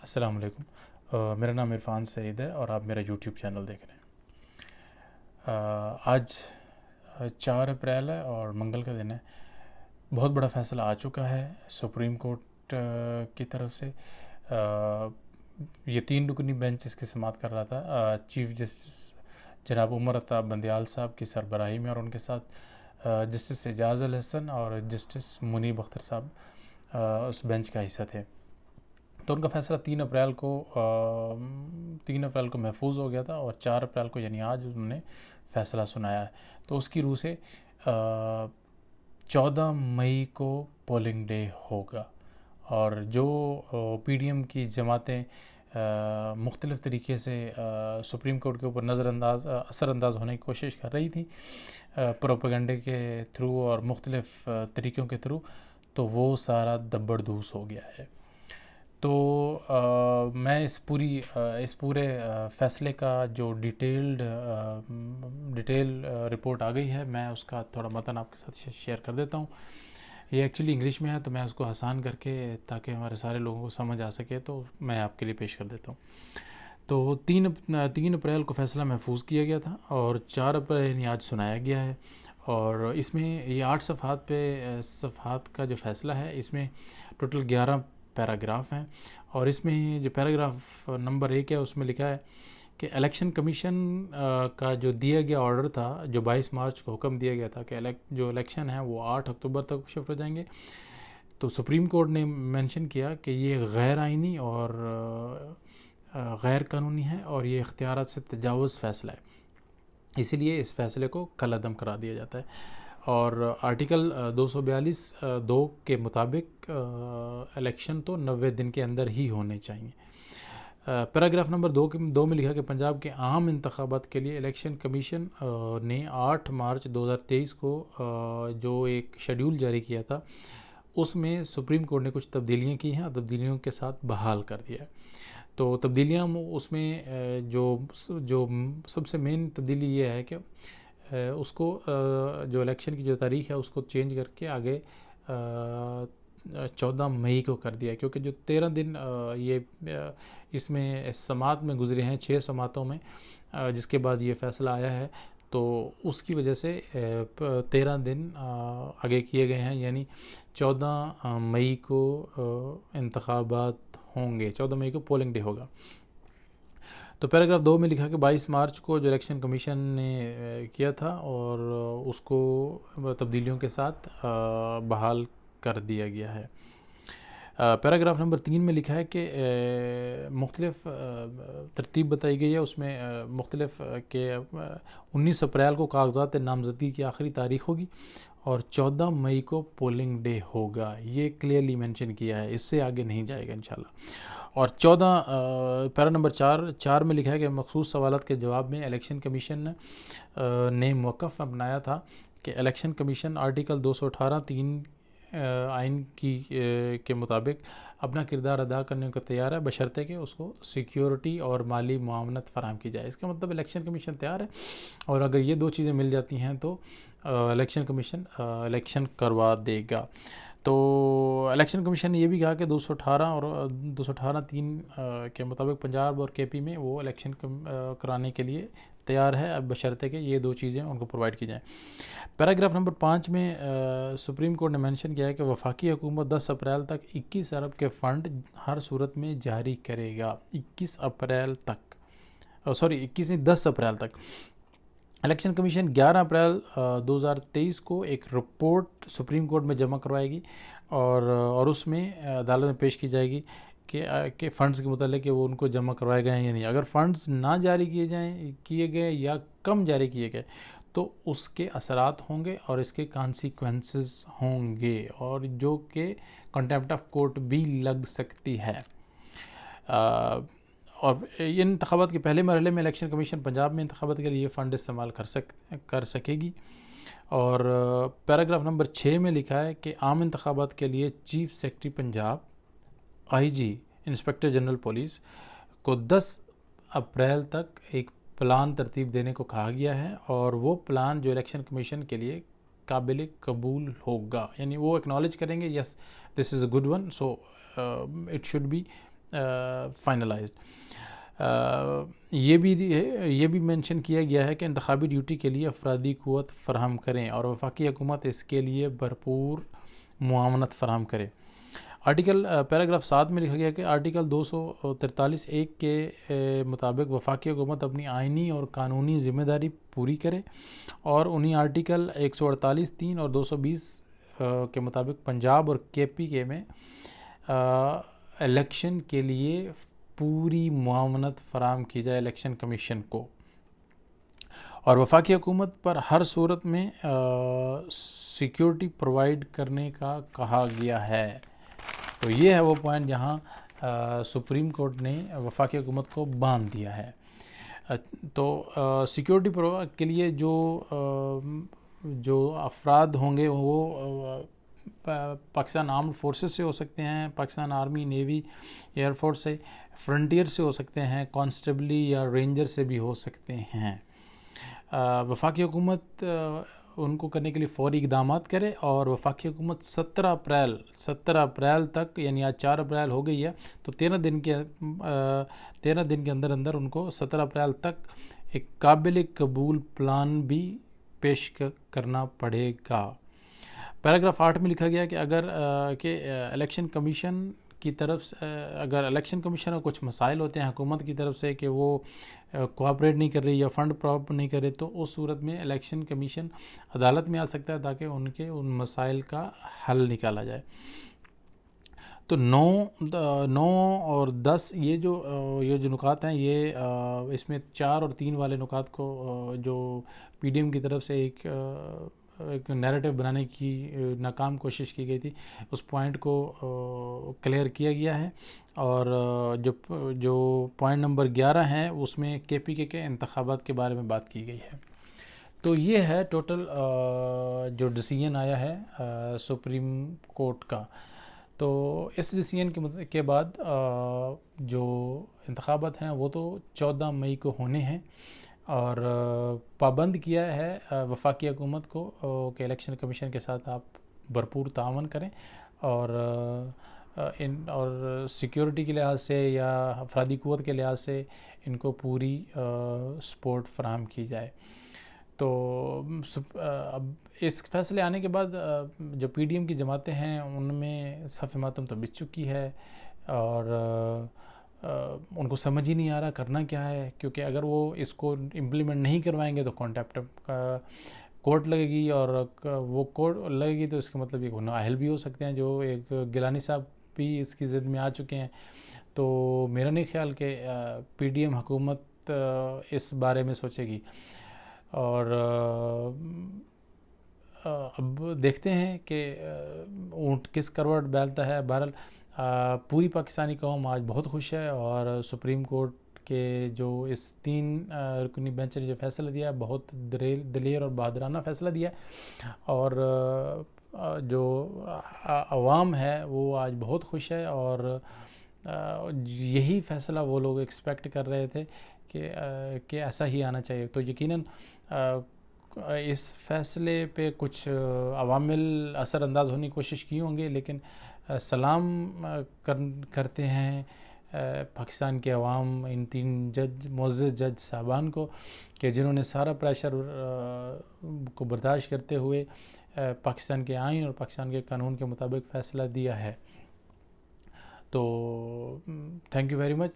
السلام علیکم. میرا نام عرفان سعید ہے اور آپ میرا یوٹیوب چینل دیکھ رہے ہیں. آج 4 اپریل ہے اور منگل کا دن ہے. بہت بڑا فیصلہ آ چکا ہے سپریم کورٹ کی طرف سے. یہ 3 رکنی بینچ اس کی سماعت کر رہا تھا. چیف جسٹس جناب عمر عطا بندیال صاحب کی سربراہی میں، اور ان کے ساتھ جسٹس اعجاز الحسن اور جسٹس منیب اختر صاحب اس بینچ کا حصہ تھے. تو ان کا فیصلہ 3 اپریل کو محفوظ ہو گیا تھا، اور 4 اپریل کو یعنی آج انہوں نے فیصلہ سنایا ہے. تو اس کی روح سے 14 مئی کو پولنگ ڈے ہوگا، اور جو پی ڈی ایم کی جماعتیں مختلف طریقے سے سپریم کورٹ کے اوپر اثر انداز ہونے کی کوشش کر رہی تھی پروپیگنڈے کے تھرو اور مختلف طریقوں کے تھرو، تو وہ سارا دبڑ دھوس ہو گیا ہے. تو میں اس پورے فیصلے کا جو ڈیٹیل رپورٹ آ گئی ہے، میں اس کا تھوڑا متن آپ کے ساتھ شیئر کر دیتا ہوں. یہ ایکچولی انگلش میں ہے، تو میں اس کو آسان کر کے تاکہ ہمارے سارے لوگوں کو سمجھ آ سکے تو میں آپ کے لیے پیش کر دیتا ہوں. تو 3 اپریل کو فیصلہ محفوظ کیا گیا تھا، اور 4 اپریل یعنی آج سنایا گیا ہے. اور اس میں یہ 8 صفحات کا جو فیصلہ ہے، اس میں ٹوٹل 11 پیراگراف ہیں. اور اس میں جو پیراگراف نمبر 1 ہے، اس میں لکھا ہے کہ الیکشن کمیشن کا جو دیا گیا آرڈر تھا، جو 22 مارچ کو حکم دیا گیا تھا کہ جو الیکشن ہے وہ 8 اکتوبر تک شفٹ ہو جائیں گے، تو سپریم کورٹ نے مینشن کیا کہ یہ غیر آئینی اور غیر قانونی ہے، اور یہ اختیارات سے تجاوز فیصلہ ہے. اسی لیے اس فیصلے کو کالعدم کرا دیا جاتا ہے. اور آرٹیکل 242(2) کے مطابق الیکشن تو 90 دن کے اندر ہی ہونے چاہیے. پیراگراف نمبر 2 میں لکھا کہ پنجاب کے عام انتخابات کے لیے الیکشن کمیشن نے 8 مارچ 2023 کو جو ایک شیڈول جاری کیا تھا، اس میں سپریم کورٹ نے کچھ تبدیلیاں کی ہیں، اور تبدیلیوں کے ساتھ بحال کر دیا ہے. تو تبدیلیاں اس میں جو سب سے مین تبدیلی یہ ہے کہ اس کو جو الیکشن کی جو تاریخ ہے اس کو چینج کر کے آگے 14 مئی کو کر دیا، کیونکہ جو 13 دن یہ اس میں سماعت میں گزرے ہیں، 6 سماعتوں میں، جس کے بعد یہ فیصلہ آیا ہے، تو اس کی وجہ سے 13 دن آگے کیے گئے ہیں. یعنی 14 مئی کو انتخابات ہوں گے، 14 مئی کو پولنگ ڈے ہوگا. تو پیراگراف 2 میں لکھا کہ 22 مارچ کو جو الیکشن کمیشن نے کیا تھا، اور اس کو تبدیلیوں کے ساتھ بحال کر دیا گیا ہے. پیراگراف نمبر 3 میں لکھا ہے کہ مختلف ترتیب بتائی گئی ہے. اس میں مختلف کہ 19 اپریل کو کاغذات نامزدگی کی آخری تاریخ ہوگی، اور 14 مئی کو پولنگ ڈے ہوگا. یہ کلیئرلی مینشن کیا ہے، اس سے آگے نہیں جائے گا انشاءاللہ. اور پیرا نمبر 4 میں لکھا ہے کہ مخصوص سوالات کے جواب میں الیکشن کمیشن نے موقف اپنایا تھا کہ الیکشن کمیشن آرٹیکل 218(3) آئین کے مطابق اپنا کردار ادا کرنے کو تیار ہے، بشرطے کہ اس کو سیکیورٹی اور مالی معاونت فراہم کی جائے. اس کا مطلب الیکشن کمیشن تیار ہے، اور اگر یہ 2 چیزیں مل جاتی ہیں تو الیکشن کمیشن الیکشن کروا دے گا. تو الیکشن کمیشن نے یہ بھی کہا کہ 218 اور 218(3) کے مطابق پنجاب اور کے پی میں وہ الیکشن کرانے کے لیے تیار ہے، اب بشرطے کہ یہ 2 چیزیں ان کو پرووائڈ کی جائیں. پیراگراف نمبر 5 میں سپریم کورٹ نے مینشن کیا ہے کہ وفاقی حکومت 10 اپریل تک 21 ارب کے فنڈ ہر صورت میں جاری کرے گا. 10 اپریل تک. الیکشن کمیشن 11 اپریل 2023 کو ایک رپورٹ سپریم کورٹ میں جمع کروائے گی، اور اس میں عدالت میں پیش کی جائے گی کہ فنڈز کے متعلق کہ وہ ان کو جمع کروائے گئے ہیں یا نہیں. اگر فنڈز نہ جاری کیے گئے یا کم جاری کیے گئے تو اس کے اثرات ہوں گے اور اس کے کانسیکوینسز ہوں گے، اور جو کہ کنٹیمپٹ آف کورٹ بھی لگ سکتی ہے. اور ان انتخابات کے پہلے مرحلے میں الیکشن کمیشن پنجاب میں انتخابات کے لیے فنڈ استعمال کر سکے گی. اور پیراگراف نمبر 6 میں لکھا ہے کہ عام انتخابات کے لیے چیف سیکرٹری پنجاب، آئی جی، انسپکٹر جنرل پولیس کو 10 اپریل تک ایک پلان ترتیب دینے کو کہا گیا ہے، اور وہ پلان جو الیکشن کمیشن کے لیے قابل قبول ہوگا، یعنی وہ اکنالج کریں گے yes this is a good one, so it should be finalized. یہ بھی مینشن کیا گیا ہے کہ انتخابی ڈیوٹی کے لیے افرادی قوت فراہم کریں اور وفاقی حکومت اس کے لیے بھرپور معاونت فراہم کرے. پیراگراف 7 میں لکھا گیا کہ آرٹیکل 243(1) کے مطابق وفاقی حکومت اپنی آئینی اور قانونی ذمہ داری پوری کرے اور انہی آرٹیکل 148(3) اور 220 کے مطابق پنجاب اور KPK میں الیکشن کے لیے پوری معاونت فراہم کی جائے الیکشن کمیشن کو، اور وفاقی حکومت پر ہر صورت میں سیکیورٹی پرووائڈ کرنے کا کہا گیا ہے. تو یہ ہے وہ پوائنٹ جہاں سپریم کورٹ نے وفاقی حکومت کو باندھ دیا ہے. تو سیکیورٹی کے لیے جو افراد ہوں گے وہ پاکستان آرمڈ فورسز سے ہو سکتے ہیں، Pakistan army, navy, air force سے، فرنٹیئر سے ہو سکتے ہیں، کانسٹیبلی یا رینجر سے بھی ہو سکتے ہیں. وفاقی حکومت ان کو کرنے کے لیے فوری اقدامات کرے، اور وفاقی حکومت 17 اپریل تک، یعنی آج 4 اپریل ہو گئی ہے، تو 13 دن کے اندر ان کو 17 اپریل تک ایک قابل قبول پلان بھی پیش کرنا پڑے گا. پیراگراف 8 میں لکھا گیا کہ اگر الیکشن کمیشن کی طرف سے اگر الیکشن کمیشن میں کچھ مسائل ہوتے ہیں حکومت کی طرف سے کہ وہ کوآپریٹ نہیں کر رہی یا فنڈ پراپر نہیں کر رہے، تو اس صورت میں الیکشن کمیشن عدالت میں آ سکتا ہے تاکہ ان مسائل کا حل نکالا جائے. تو 9 اور 10 یہ جو نکات ہیں، یہ اس میں 4 اور 3 والے نکات کو جو PDM کی طرف سے ایک نیریٹو بنانے کی ناکام کوشش کی گئی تھی، اس پوائنٹ کو کلیئر کیا گیا ہے. اور جو پوائنٹ نمبر 11 ہیں اس میں KPK کے انتخابات کے بارے میں بات کی گئی ہے. تو یہ ہے ٹوٹل جو ڈیسیژن آیا ہے سپریم کورٹ کا. تو اس ڈیسیژن کے بعد جو انتخابات ہیں وہ تو 14 مئی کو ہونے ہیں، اور پابند کیا ہے وفاقی حکومت کو کہ الیکشن کمیشن کے ساتھ آپ بھرپور تعاون کریں، اور سیکیورٹی کے لحاظ سے یا افرادی قوت کے لحاظ سے ان کو پوری سپورٹ فراہم کی جائے. تو اب اس فیصلے آنے کے بعد جو PDM کی جماعتیں ہیں ان میں صف ماتم تو بچ چکی ہے، اور ان کو سمجھ ہی نہیں آ رہا کرنا کیا ہے، کیونکہ اگر وہ اس کو امپلیمنٹ نہیں کروائیں گے تو کانٹیمپٹ کورٹ لگے گی، اور وہ کورٹ لگے گی تو اس کا مطلب یہ نااہل بھی ہو سکتے ہیں، جو ایک گیلانی صاحب بھی اس کی ضد میں آ چکے ہیں. تو میرا نہیں خیال کہ PDM حکومت اس بارے میں سوچے گی. اور اب دیکھتے ہیں کہ اونٹ کس کروٹ بیلتا ہے. بہرحال پوری پاکستانی قوم آج بہت خوش ہے، اور سپریم کورٹ کے جو اس 3 رکنی بینچ نے جو فیصلہ دیا ہے بہت دلیر اور بہادرانہ فیصلہ دیا ہے، اور جو عوام ہے وہ آج بہت خوش ہے. اور یہی فیصلہ وہ لوگ ایکسپیکٹ کر رہے تھے کہ ایسا ہی آنا چاہیے. تو یقیناً اس فیصلے پہ کچھ عوامل اثر انداز ہونے کی کوشش کی ہوں گے، لیکن سلام کرتے ہیں پاکستان کے عوام ان 3 معزز جج صاحبان کو کہ جنہوں نے سارا پریشر کو برداشت کرتے ہوئے پاکستان کے آئین اور پاکستان کے قانون کے مطابق فیصلہ دیا ہے. تو تھینک یو ویری مچ.